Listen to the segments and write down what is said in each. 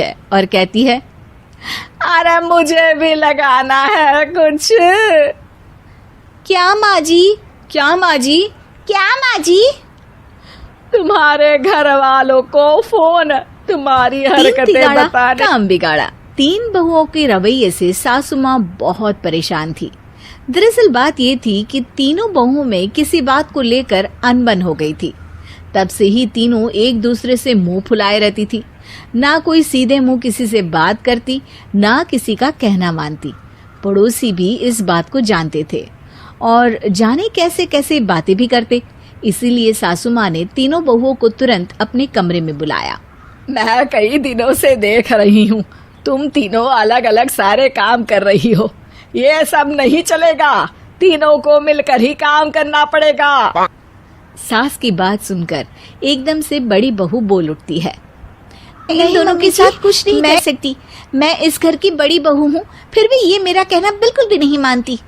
है और कहती है, अरे मुझे भी लगाना है कुछ। क्या माँ जी? क्या माँ जी? क्या माँ जी? तुम्हारे घर वालों को फोन, तुम्हारी हरकतें बताने। काम बिगाड़ा। 3 बहुओं के रवैये से सासू माँ बहुत परेशान थी। दरअसल बात ये थी कि तीनों बहुओं में किसी बात को लेकर अनबन हो गई थी। तब से ही तीनों एक दूसरे से मुंह फुलाए रहती थी। ना कोई सीधे मुंह किसी से बात करती, ना किसी का कहना मानती। पड़ोसी भी इस बात को जानते थे और जाने कैसे कैसे बातें भी करते। इसीलिए सासू माँ ने तीनों बहुओं को तुरंत अपने कमरे में बुलाया। मैं कई दिनों से देख रही हूँ, तुम तीनों अलग अलग सारे काम कर रही हो। ये सब नहीं चलेगा, तीनों को मिलकर ही काम करना पड़ेगा। सास की बात सुनकर एकदम से बड़ी बहू बोल उठती है, इन दोनों के साथ कुछ नहीं कर सकती। मैं इस घर की बड़ी बहू हूँ, फिर भी ये मेरा कहना बिल्कुल भी नहीं मानती।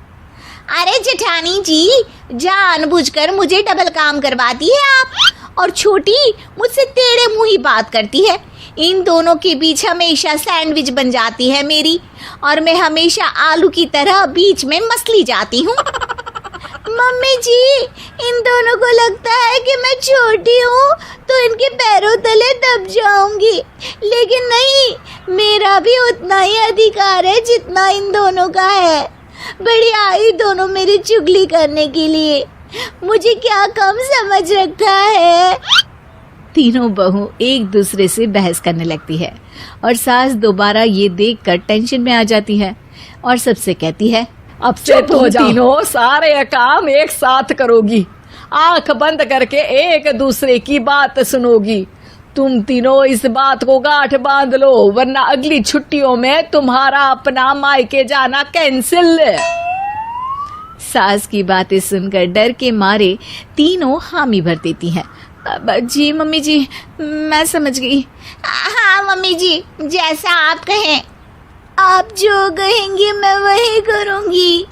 अरे जेठानी जी, जानबूझकर मुझे डबल काम करवाती है आप। और छोटी मुझसे टेढ़े मुंह ही बात करती है। इन दोनों के बीच हमेशा सैंडविच बन जाती है मेरी, और मैं हमेशा आलू की तरह बीच में मसली जाती हूँ। मम्मी जी, इन दोनों को लगता है कि मैं छोटी हूँ तो इनके पैरों तले दब जाऊंगी, लेकिन नहीं, मेरा भी उतना ही अधिकार है जितना इन दोनों का है। बड़ी आई दोनों मेरी चुगली करने के लिए, मुझे क्या कम समझ रखा है। तीनों बहू एक दूसरे से बहस करने लगती है और सास दोबारा ये देखकर टेंशन में आ जाती है और सबसे कहती है, अब से तुम तीनों सारे काम एक साथ करोगी, आंख बंद करके एक दूसरे की बात सुनोगी। तुम तीनों इस बात को गांठ बांध लो, वरना अगली छुट्टियों में तुम्हारा अपना मायके जाना कैंसिल। सास की बातें सुनकर डर के मारे तीनों हामी भर देती हैं। जी मम्मी जी, मैं समझ गई। हाँ मम्मी जी, जैसा आप कहें। आप जो कहेंगी मैं वही करूंगी।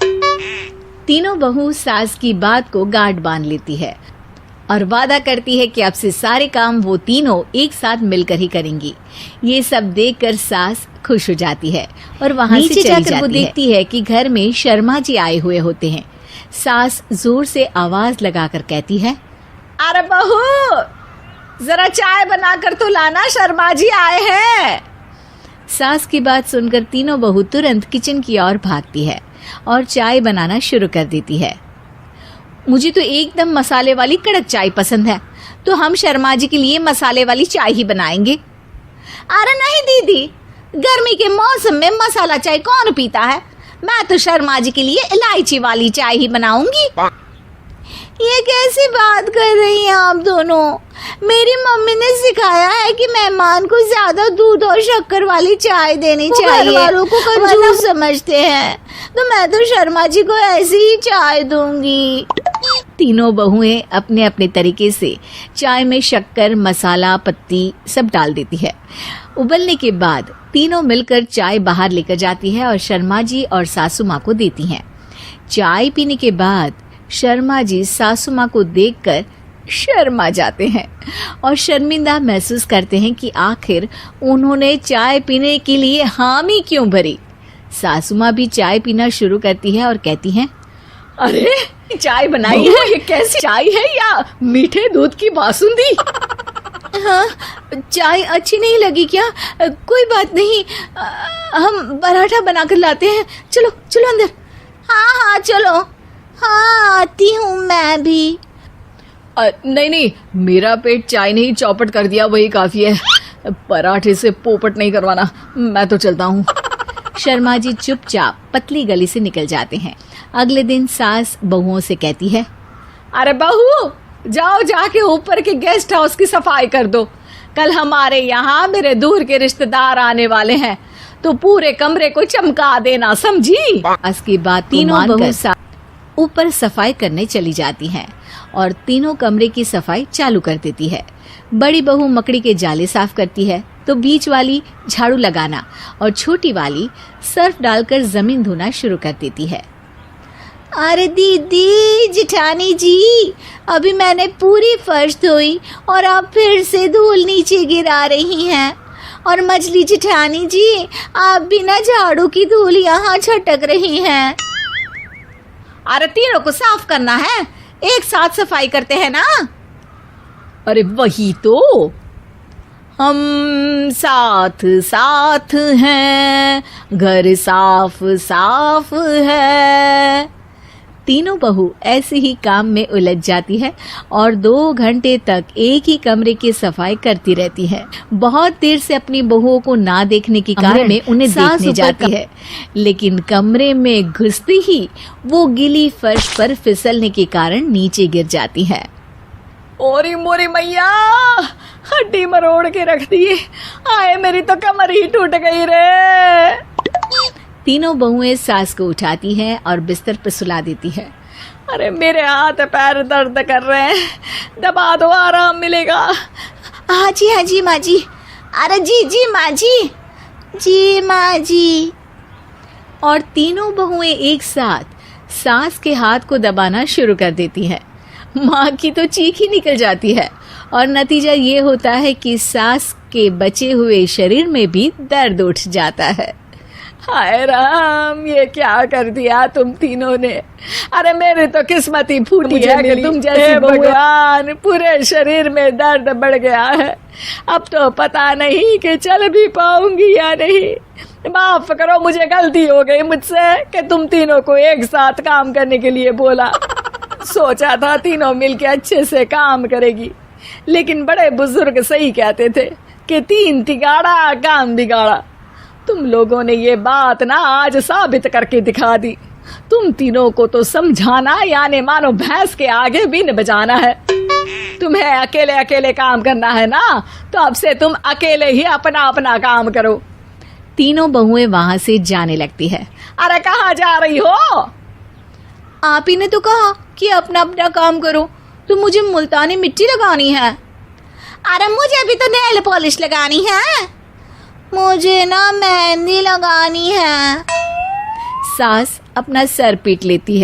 तीनों बहू सास की बात को गांठ बांध लेती है और वादा करती है कि अब से सारे काम वो तीनों एक साथ मिलकर ही करेंगी। ये सब देखकर सास खुश हो जाती है और वहाँ से चली जाकर वो देखती है कि घर में शर्मा जी आए हुए होते हैं। सास जोर से आवाज लगाकर कहती है, अरे बहू, जरा चाय बनाकर तो लाना, शर्मा जी आए हैं। सास की बात सुनकर तीनों बहू तुरंत किचन की ओर भागती है और चाय बनाना शुरू कर देती है। मुझे तो एकदम मसाले वाली कड़क चाय पसंद है, तो हम शर्मा जी के लिए मसाले वाली चाय ही बनाएंगे। अरे नहीं दीदी, गर्मी के मौसम में मसाला चाय कौन पीता है? मैं तो शर्मा जी के लिए इलायची वाली चाय ही बनाऊंगी। ये कैसी बात कर रही हैं आप दोनों? मेरी मम्मी ने सिखाया है कि मेहमान को ज्यादा दूध और शक्कर वाली चाय देनी चाहिए। घर वालों को कंजूस समझते हैं, तो मैं तो शर्मा जी को ऐसी ही चाय दूंगी। तीनों बहुएं अपने अपने तरीके से चाय में शक्कर, मसाला, पत्ती सब डाल देती है। उबलने के बाद तीनों मिलकर चाय बाहर लेकर जाती है और शर्मा जी और सासू माँ को देती हैं। चाय पीने के बाद शर्मा जी सासू माँ को देखकर शर्मा जाते हैं और शर्मिंदा महसूस करते हैं कि आखिर उन्होंने चाय पीने के लिए हामी क्यों भरी। सासू माँ भी चाय पीना शुरू करती है और कहती हैं, अरे चाय बनाई है, ये कैसी चाय है या मीठे दूध की बासुंदी? हाँ, चाय अच्छी नहीं लगी क्या? कोई बात नहीं, हम पराठा बनाकर लाते हैं। चलो चलो अंदर। हाँ हाँ चलो। हाँ आती हूँ मैं भी। नहीं नहीं, मेरा पेट चाय ने ही चौपट कर दिया, वही काफी है। पराठे से पोपट नहीं करवाना, मैं तो चलता हूँ। शर्मा जी चुपचाप पतली गली से निकल जाते हैं। अगले दिन सास बहुओं से कहती है, अरे बहू, जाओ जाके ऊपर के गेस्ट हाउस की सफाई कर दो। कल हमारे यहाँ मेरे दूर के रिश्तेदार आने वाले हैं, तो पूरे कमरे को चमका देना, समझी? इसकी बात तीनों बहू ऊपर सफाई करने चली जाती हैं और तीनों कमरे की सफाई चालू कर देती है। बड़ी बहू मकड़ी के जाले साफ करती है, तो बीच वाली झाड़ू लगाना और छोटी वाली सर्फ डालकर जमीन धोना शुरू कर देती है। अरे दीदी, जेठानी जी, अभी मैंने पूरी फर्श धोई और आप फिर से धूल नीचे गिरा रही हैं। और मछली जेठानी जी, आप बिना झाड़ू की धूल यहाँ छटक रही हैं। अरे तीनों को साफ करना है, एक साथ सफाई करते हैं ना। अरे वही तो, हम साथ साथ हैं, घर साफ साफ है। तीनों बहू ऐसे ही काम में उलझ जाती है और 2 घंटे तक एक ही कमरे की सफाई करती रहती है। बहुत देर से अपनी बहुओं को ना देखने के कारण में उन्हें सास देखने ऊपर जाती है, लेकिन कमरे में घुसती ही वो गीली फर्श पर फिसलने के कारण नीचे गिर जाती है। ओरी मोरी मैया, हड्डी मरोड़ के रख दी। आए मेरी तो कमर ही टूट गई रे। तीनों बहुएं सास को उठाती हैं और बिस्तर पर सुला देती है। अरे मेरे हाथ पैर दर्द कर रहे हैं, दबा दो, आराम मिलेगा। हाँ जी माँ जी। अरे जी माँ जी माँ जी। और तीनों बहुएं एक साथ सास के हाथ को दबाना शुरू कर देती हैं। माँ की तो चीख ही निकल जाती है और नतीजा ये होता है कि सास के बचे हुए शरीर में भी दर्द उठ जाता है। हाय राम, ये क्या कर दिया तुम तीनों ने। अरे मेरी तो किस्मत ही फूटी है कि तुम जैसी भगवान, पूरे शरीर में दर्द बढ़ गया है। अब तो पता नहीं कि चल भी पाऊंगी या नहीं। माफ करो, मुझे गलती हो गई मुझसे कि तुम तीनों को एक साथ काम करने के लिए बोला। सोचा था तीनों मिलके अच्छे से काम करेगी, लेकिन बड़े बुजुर्ग सही कहते थे कि 3 तिगाड़ा काम बिगाड़ा। तुम लोगों ने ये बात ना आज साबित करके दिखा दी। तुम तीनों को तो समझाना यानी मानो भैंस के आगे बीन बजाना है। तुम्हें अकेले अकेले काम करना है ना, तो अब से तुम अकेले ही अपना अपना काम करो। तीनों बहुएं वहां से जाने लगती है। अरे कहाँ जा रही हो? आप ही ने तो कहा कि अपना अपना काम करो, तो मुझे मुल्तानी मिट्टी लगानी है। अरे मुझे भी तो नेल पॉलिश लगानी है। मुझे ना मेहंदी लगानी है। सास अपना सर पीट लेती है।